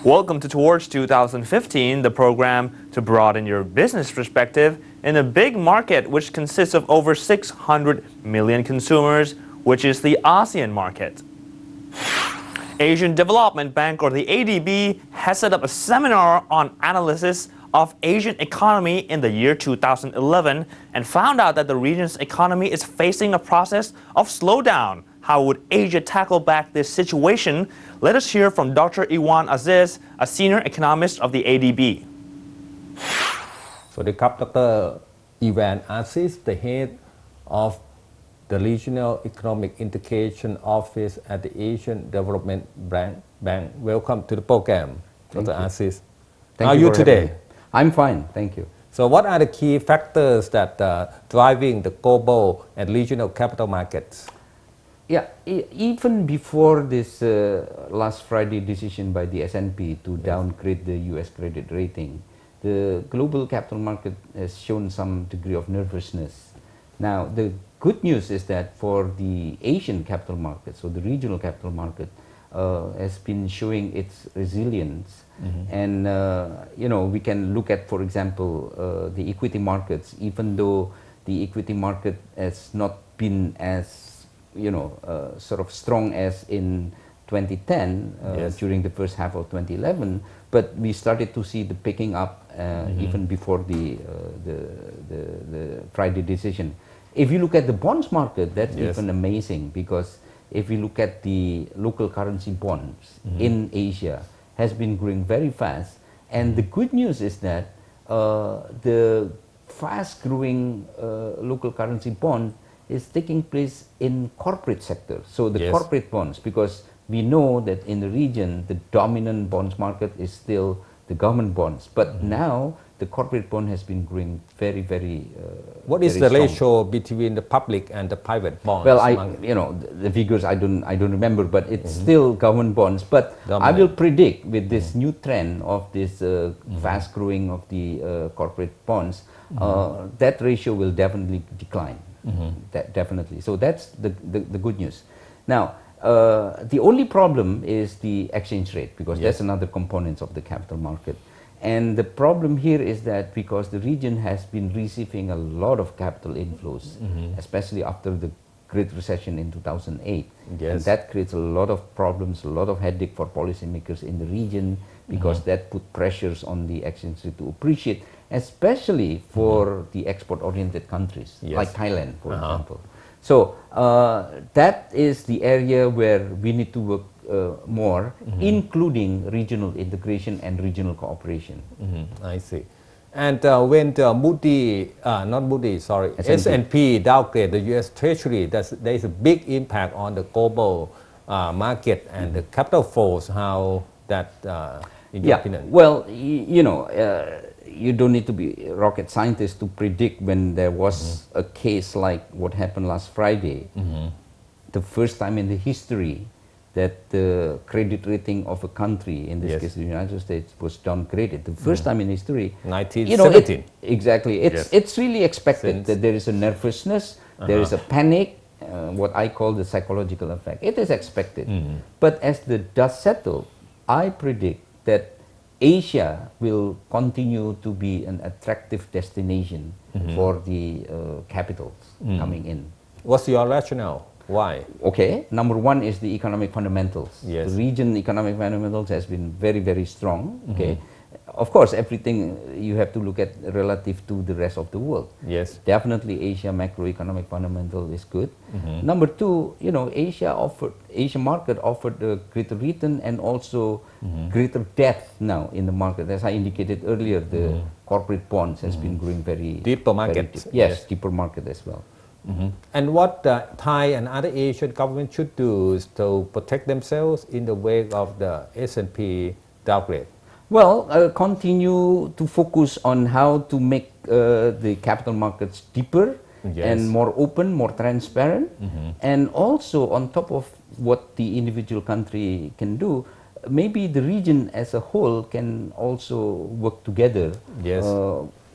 Welcome to Towards 2015, the program to broaden your business perspective in a big market which consists of over 600 million consumers, which is the ASEAN market. Asian Development Bank, or the ADB, has set up a seminar on analysis of Asian economy in the year 2011 and found out that the region's economy is facing a process of slowdown. How would Asia tackle back this situation? Let us hear from Dr. Iwan Aziz, a senior economist of the ADB. สวัสดีครับ Dr. Iwan Aziz, the head of the Regional Economic Integration Office at the Asian Development Bank. Welcome to the program, Dr. Aziz. How are you today? I'm fine, thank you. So what are the key factors that are driving the global and regional capital markets? Yeah, even before this last Friday decision by the S&P to downgrade the US credit rating, the global capital market has shown some degree of nervousness. Now, the good news is that for the Asian capital market, so the regional capital market, has been showing its resilience. And, we can look at, for example, the equity markets, even though the equity market has not been as sort of strong as in 2010 during the first half of 2011, but we started to see the picking up even before the Friday decision. If you look at the bonds market, that's even amazing, because if we look at the local currency bonds in Asia, has been growing very fast. And the good news is that the fast growing local currency bond is taking place in corporate sector. So the corporate bonds, because we know that in the region, the dominant bonds market is still the government bonds. But now the corporate bond has been growing very, very What is the ratio between the public and the private bonds? Well, the figures I don't remember, but it's still government bonds. But I will predict with this new trend of this fast growing of the corporate bonds, that ratio will definitely decline. Definitely. So that's the good news. Now, the only problem is the exchange rate, because that's another component of the capital market. And the problem here is that because the region has been receiving a lot of capital inflows, especially after the Great Recession in 2008. And that creates a lot of problems, a lot of headache for policymakers in the region, because that put pressures on the exchange rate to appreciate, especially for the export-oriented countries, like Thailand, for example. So that is the area where we need to work more, including regional integration and regional cooperation. I see. And when the S&P downgrade the U.S. Treasury, there is a big impact on the global market and the capital flows. How that, in your opinion? Well, you don't need to be a rocket scientist to predict when there was a case like what happened last Friday, the first time in the history that the credit rating of a country, in this case the United States, was downgraded. The first time in history. 1917. Exactly. It's really expected that there is a nervousness, there is a panic, what I call the psychological effect. It is expected. But as the dust settles, I predict that Asia will continue to be an attractive destination for the capitals coming in. What's your rationale? Why? Okay, number one is the economic fundamentals. The region economic fundamentals has been very, very strong. Okay, of course, everything you have to look at relative to the rest of the world. Definitely Asia macroeconomic fundamental is good. Number two, Asia market offered a greater return and also greater depth now in the market. As I indicated earlier, the corporate bonds has been growing very deeper market. Deeper market as well. And what Thai and other Asian governments should do is to protect themselves in the wake of the S&P downgrade? Well, continue to focus on how to make the capital markets deeper and more open, more transparent. And also on top of what the individual country can do, maybe the region as a whole can also work together,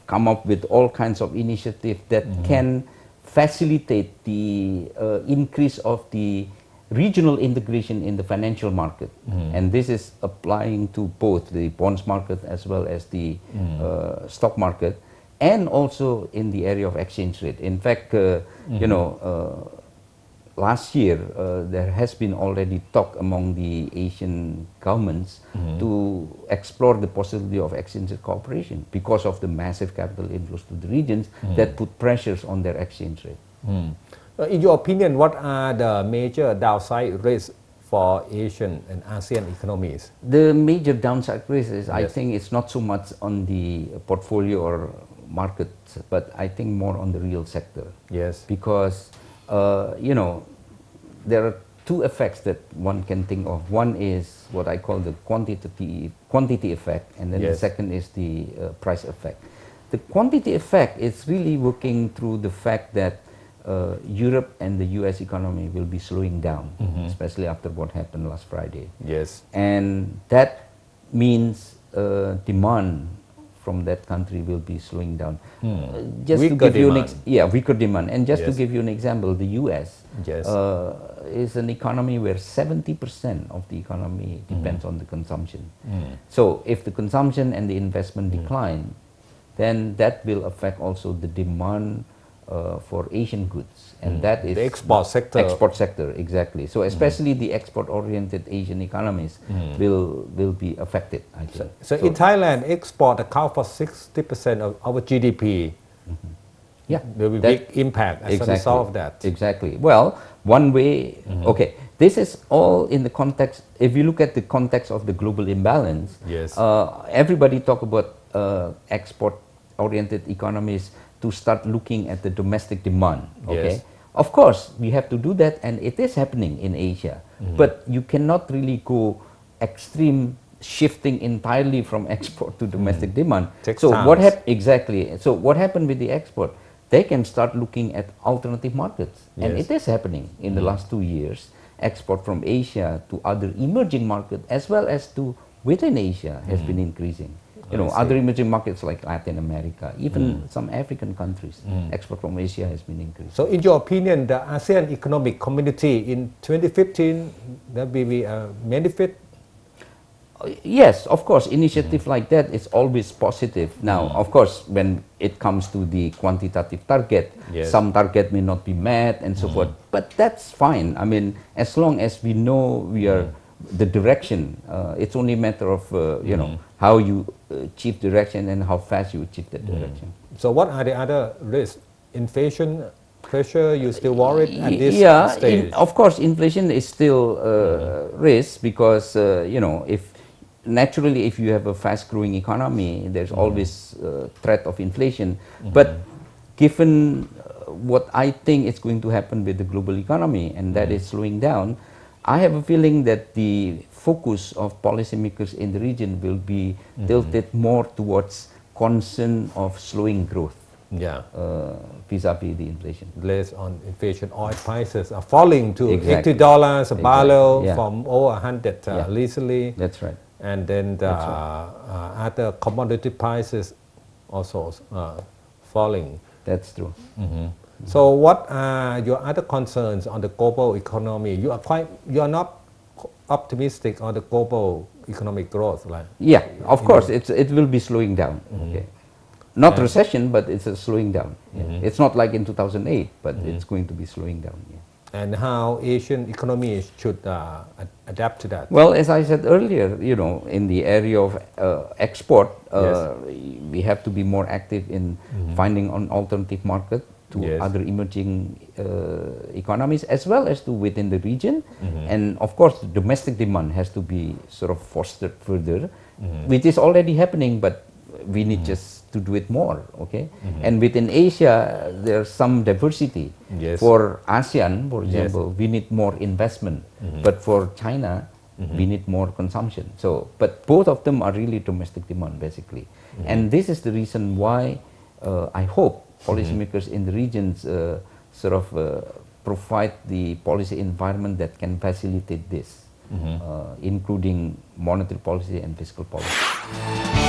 come up with all kinds of initiatives that can facilitate the increase of the regional integration in the financial market. And this is applying to both the bonds market as well as the stock market, and also in the area of exchange rate. In fact, you know, last year there has been already talk among the Asian governments to explore the possibility of exchange rate cooperation because of the massive capital inflows to the regions that put pressures on their exchange rate. In your opinion, what are the major downside risks for Asian and ASEAN economies? The major downside risk is, I Yes. think it's not so much on the portfolio or market, but I think more on the real sector. Yes. Because, you know, there are two effects that one can think of. One is what I call the quantity effect, and then the Yes. second is the price effect. The quantity effect is really working through the fact that Europe and the US economy will be slowing down, especially after what happened last Friday. Yes. And that means demand from that country will be slowing down. Just Weaker to give you demand. weaker demand. And just to Yes. give you an example, the US Yes. is an economy where 70% of the economy depends on the consumption. So if the consumption and the investment decline, then that will affect also the demand for Asian goods, and that is The export sector. Export sector, exactly. So especially the export-oriented Asian economies will be affected, I think. So in Thailand, export account for 60% of our GDP. Yeah, There will be that- big impact as a result of that. Exactly. Well, one way, okay, this is all in the context, if you look at the context of the global imbalance, Yes. Everybody talk about export-oriented economies to start looking at the domestic demand, okay? Yes. Of course, we have to do that, and it is happening in Asia, but you cannot really go extreme shifting entirely from export to domestic demand. Takes So time. what exactly? So what happened with the export? They can start looking at alternative markets, and Yes. it is happening in the last 2 years. Export from Asia to other emerging markets as well as to within Asia has been increasing. You know, I see. other emerging markets like Latin America, even some African countries, export from Asia has been increasing. So in your opinion, the ASEAN Economic Community in 2015, there will be a benefit? Yes, of course, initiative like that is always positive. Now, of course, when it comes to the quantitative target, Yes. some target may not be met and so forth, but that's fine. I mean, as long as we know we are the direction, it's only a matter of, you know, how you achieve direction and how fast you achieve that direction. So what are the other risks? Inflation pressure, you still worried at this Yeah, stage? of course, inflation is still risk because, you know, if naturally if you have a fast-growing economy, there's always threat of inflation. But given what I think is going to happen with the global economy, and that is slowing down, I have a feeling that the focus of policymakers in the region will be tilted more towards concern of slowing growth Yeah. vis-a-vis the inflation. Less on inflation, oil prices are falling to Exactly. $80 a barrel Exactly, yeah. from over 100 Yeah. recently. That's right. And then the That's other commodity prices also falling. That's true. So what are your other concerns on the global economy? You are not optimistic on the global economic growth, right? Yeah, of course, it will be slowing down. Okay, not recession, but it's a slowing down. Yeah. It's not like in 2008, but it's going to be slowing down. Yeah. And how Asian economies should adapt to that? Well, as I said earlier, you know, in the area of export, we have to be more active in finding an alternative market to Yes. other emerging economies as well as to within the region. And of course, the domestic demand has to be sort of fostered further, which is already happening, but we need just to do it more, okay? And within Asia, there's some diversity. Yes. For ASEAN, for Yes. example, we need more investment, but for China, we need more consumption. So, but both of them are really domestic demand, basically. And this is the reason why I hope policymakers in the regions sort of provide the policy environment that can facilitate this, including monetary policy and fiscal policy.